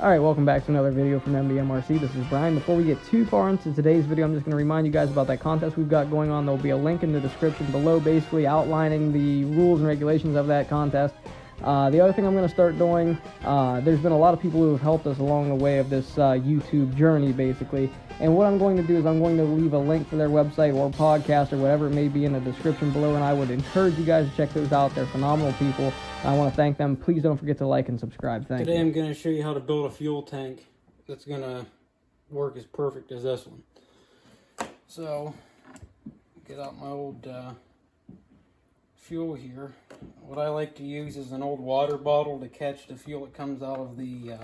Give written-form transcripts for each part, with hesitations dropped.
Alright, welcome back to another video from MBMRC. This is Brian. Before we get too far into today's video, I'm just going to remind you guys about that contest we've got going on. There will be a link in the description below basically outlining the rules and regulations of that contest. The other thing I'm going to start doing, there's been a lot of people who have helped us along the way of this YouTube journey basically. And what I'm going to do is I'm going to leave a link for their website or podcast or whatever it may be in the description below, and I would encourage you guys to check those out. They're phenomenal people. I want to thank them. Please don't forget to like and subscribe. Thank you. Today I'm going to show you how to build a fuel tank that's going to work as perfect as this one. So, get out my old fuel here. What I like to use is an old water bottle to catch the fuel that comes out of the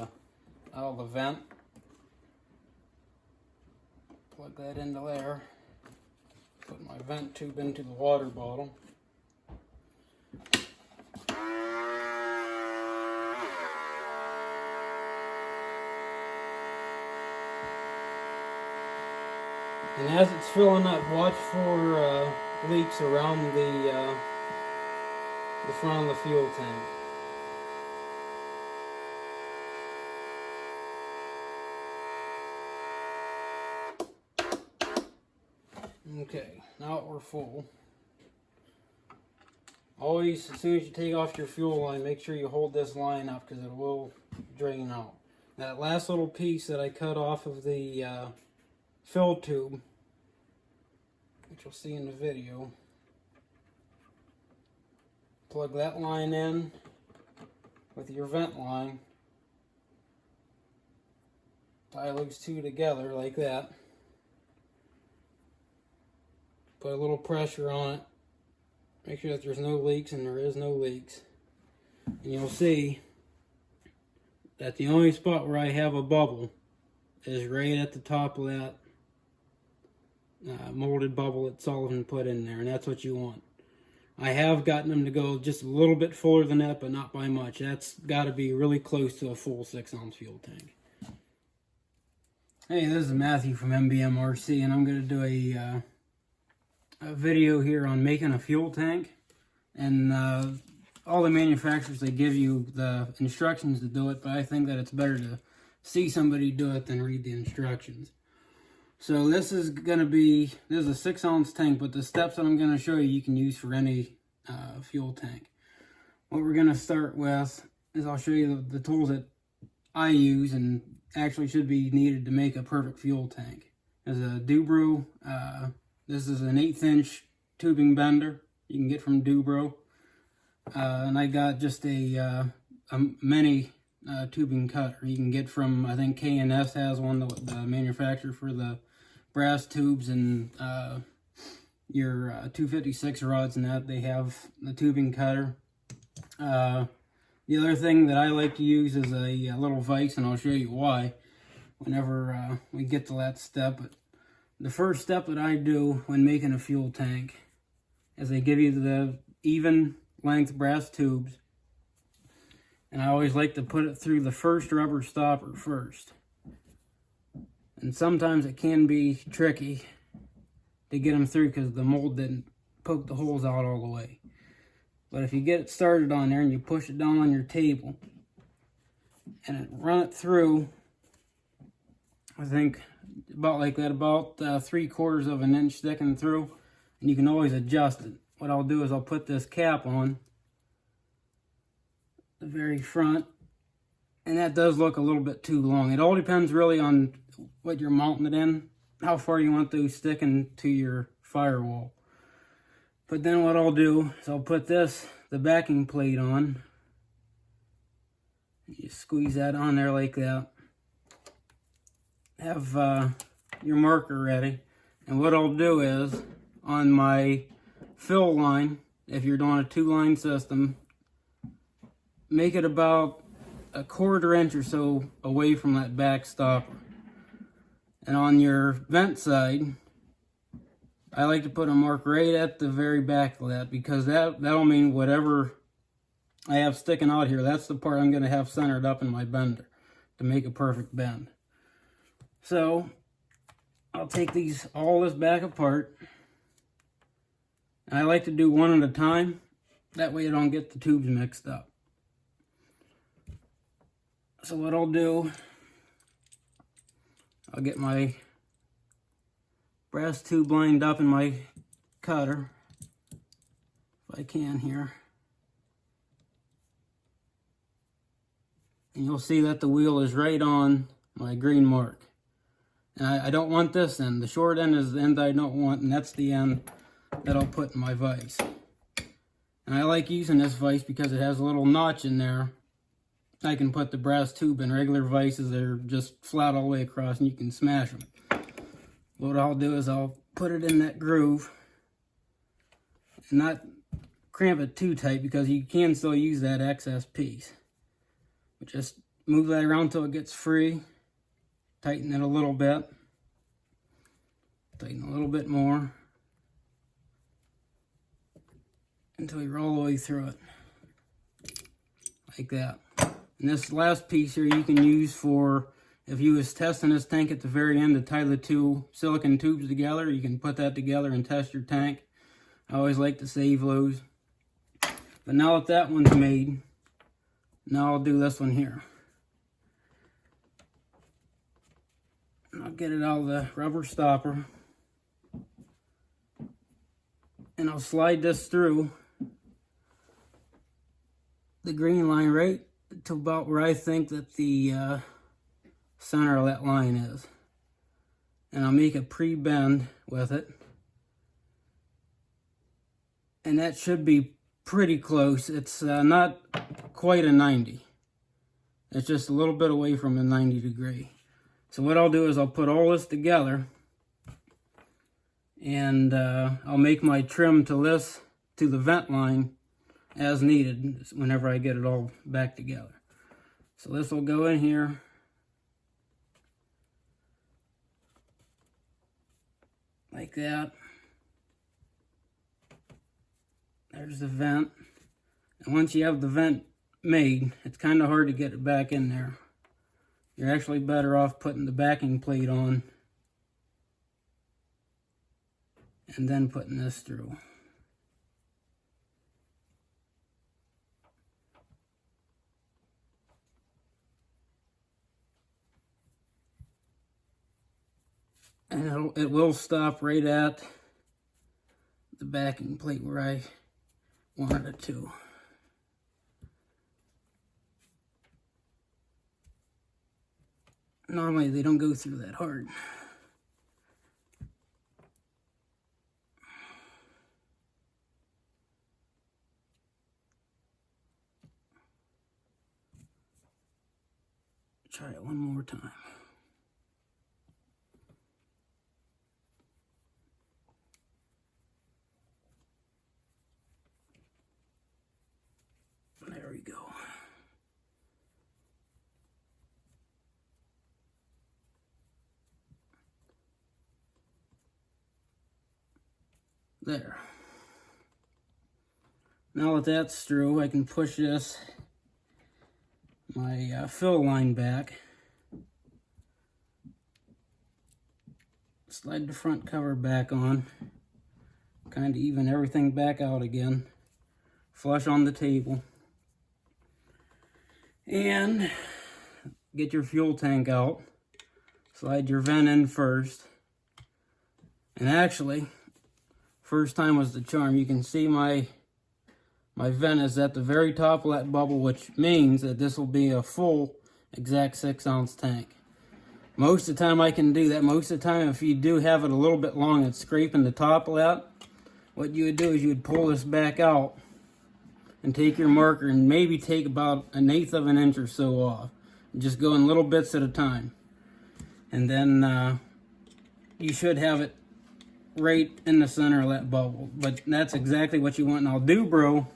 vent. Plug that into there. Put my vent tube into the water bottle. And as it's filling up, watch for leaks around the front of the fuel tank. Okay, now we're full. Always, as soon as you take off your fuel line, make sure you hold this line up because it will drain out. That last little piece that I cut off of the fill tube, which you'll see in the video, plug that line in with your vent line, tie those two together like that, put a little pressure on it, make sure that there's no leaks, and there is no leaks, and you'll see that the only spot where I have a bubble is right at the top of that molded bubble that Sullivan put in there, and that's what you want. I have gotten them to go just a little bit fuller than that, but not by much. That's got to be really close to a full 6-ounce fuel tank. Hey, this is Matthew from MBMRC, and I'm going to do a video here on making a fuel tank. And all the manufacturers, they give you the instructions to do it, but I think that it's better to see somebody do it than read the instructions. So this is going to be, this is a 6-ounce tank, but the steps that I'm going to show you, you can use for any fuel tank. What we're going to start with is I'll show you the tools that I use and actually should be needed to make a perfect fuel tank. There's a Dubro, this is an 1/8 inch tubing bender you can get from Dubro. And I got just a mini tubing cutter you can get from, I think K&S has one, the manufacturer for the brass tubes and your 256 rods, and that they have the tubing cutter. The other thing that I like to use is a little vise, and I'll show you why whenever we get to that step. But the first step that I do when making a fuel tank is they give you the even length brass tubes, and I always like to put it through the first rubber stopper first. And sometimes it can be tricky to get them through because the mold didn't poke the holes out all the way. But if you get it started on there and you push it down on your table and run it through, I think about like that, about 3/4 of an inch sticking through, and you can always adjust it. What I'll do is I'll put this cap on the very front, and that does look a little bit too long. It all depends really on what you're mounting it in, how far you want those sticking to your firewall. But then what I'll do is I'll put the backing plate on. You squeeze that on there like that. Have your marker ready, and what I'll do is on my fill line, if you're doing a 2-line system, make it about 1/4 inch or so away from that back stopper. And on your vent side, I like to put a mark right at the very back of that, because that'll mean whatever I have sticking out here, that's the part I'm going to have centered up in my bender to make a perfect bend. So I'll take all this back apart, and I like to do one at a time. That way I don't get the tubes mixed up. So what I'll do I'll get my brass tube lined up in my cutter, if I can here. And you'll see that the wheel is right on my green mark. And I don't want this end. The short end is the end I don't want, and that's the end that I'll put in my vise. And I like using this vise because it has a little notch in there. I can put the brass tube in. Regular vices, they're just flat all the way across and you can smash them. What I'll do is I'll put it in that groove and not cramp it too tight because you can still use that excess piece. But just move that around until it gets free. Tighten it a little bit. Tighten a little bit more. Until you're all the way through it. Like that. And this last piece here you can use for, if you was testing this tank at the very end to tie the two silicone tubes together, you can put that together and test your tank. I always like to save those. But now that that one's made, now I'll do this one here. And I'll get it out of the rubber stopper. And I'll slide this through the green line right to about where I think that the center of that line is. And I'll make a pre-bend with it. And that should be pretty close. It's not quite a 90. It's just a little bit away from a 90 degree. So what I'll do is I'll put all this together and I'll make my trim to this, to the vent line as needed whenever I get it all back together. So this will go in here. Like that. There's the vent. And once you have the vent made, it's kind of hard to get it back in there. You're actually better off putting the backing plate on and then putting this through. And it will stop right at the backing plate where I wanted it to. Normally they don't go through that hard. Try it one more time. There we go. There. Now that that's through, I can push this, my fill line back. Slide the front cover back on. Kind of even everything back out again. Flush on the table. And get your fuel tank out. Slide your vent in first. And actually, first time was the charm. You can see my vent is at the very top of that bubble, which means that this will be a full exact 6-ounce tank. Most of the time I can do that. Most of the time, if you do have it a little bit long, it's scraping the top of that. What you would do is you would pull this back out and take your marker and maybe take about 1/8 of an inch or so off. And just go in little bits at a time. And then you should have it right in the center of that bubble. But that's exactly what you want. Now, Dubro,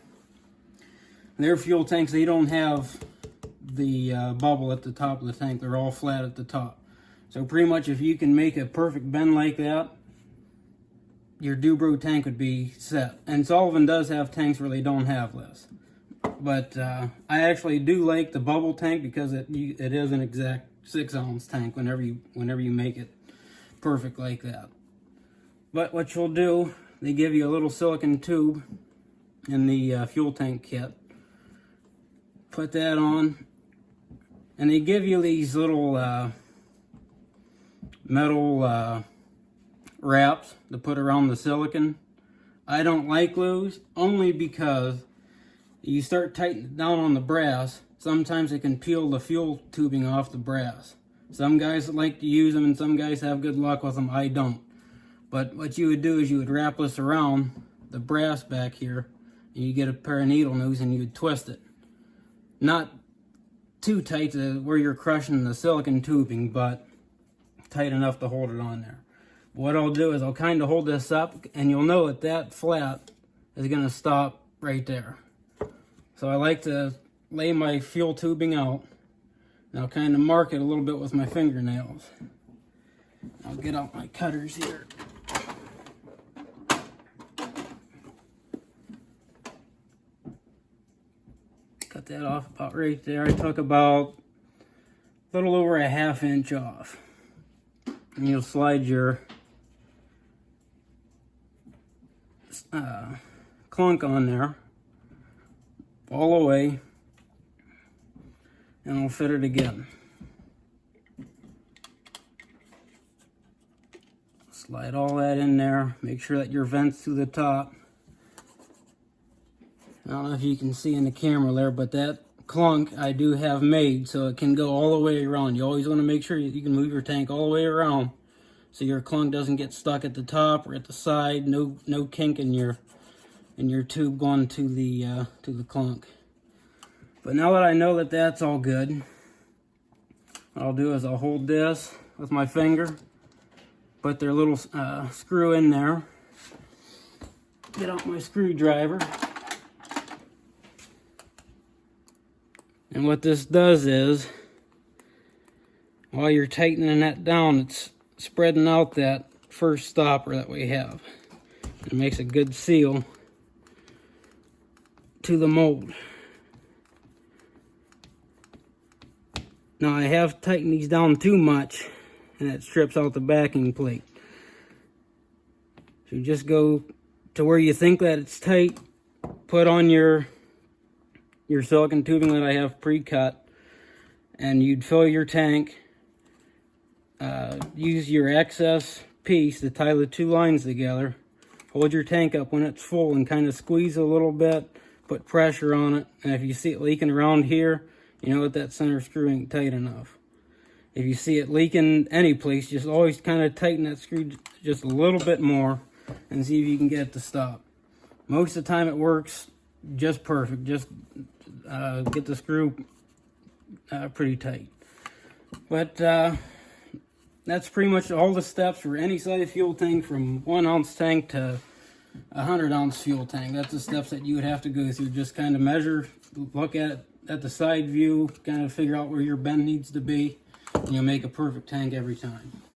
their fuel tanks, they don't have the bubble at the top of the tank. They're all flat at the top. So pretty much if you can make a perfect bend like that, your Dubro tank would be set. And Sullivan does have tanks where they don't have this. But I actually do like the bubble tank because it is an exact 6-ounce tank whenever you make it perfect like that. But what you'll do, they give you a little silicone tube in the fuel tank kit. Put that on, and they give you these little metal wraps to put around the silicon. I don't like those only because you start tightening down on the brass, sometimes it can peel the fuel tubing off the brass. Some guys like to use them and some guys have good luck with them. I don't. But what you would do is you would wrap this around the brass back here, and you get a pair of needle nose and you would twist it. Not too tight to where you're crushing the silicon tubing, but tight enough to hold it on there. What I'll do is I'll kind of hold this up, and you'll know that that flat is going to stop right there. So I like to lay my fuel tubing out, and I'll kind of mark it a little bit with my fingernails. I'll get out my cutters here. Cut that off about right there. I took about a little over a ½ inch off. And you'll slide your clunk on there all the way, and I'll fit it again. Slide all that in there. Make sure that your vent's to the top. I don't know if you can see in the camera there, but that clunk I do have made so it can go all the way around. You always want to make sure you can move your tank all the way around so your clunk doesn't get stuck at the top or at the side. No kink in your tube going to the clunk. But now that I know that that's all good, what I'll do is I'll hold this with my finger, put their little screw in there, get out my screwdriver. And what this does is, while you're tightening that down, it's spreading out that first stopper that we have. It makes a good seal to the mold. Now I have tightened these down too much, and it strips out the backing plate. So just go to where you think that it's tight, put on your silicon tubing that I have pre-cut, and you'd fill your tank. Use your excess piece to tie the two lines together. Hold your tank up when it's full and kind of squeeze a little bit, put pressure on it, and if you see it leaking around here, you know that center screw ain't tight enough. If you see it leaking any place, just always kind of tighten that screw just a little bit more and see if you can get it to stop. Most of the time it works just perfect. Just get the screw pretty tight. But that's pretty much all the steps for any size fuel tank, from 1 ounce tank to a 100 ounce fuel tank. That's the steps that you would have to go through. Just kind of measure, look at the side view, kind of figure out where your bend needs to be, and you'll make a perfect tank every time.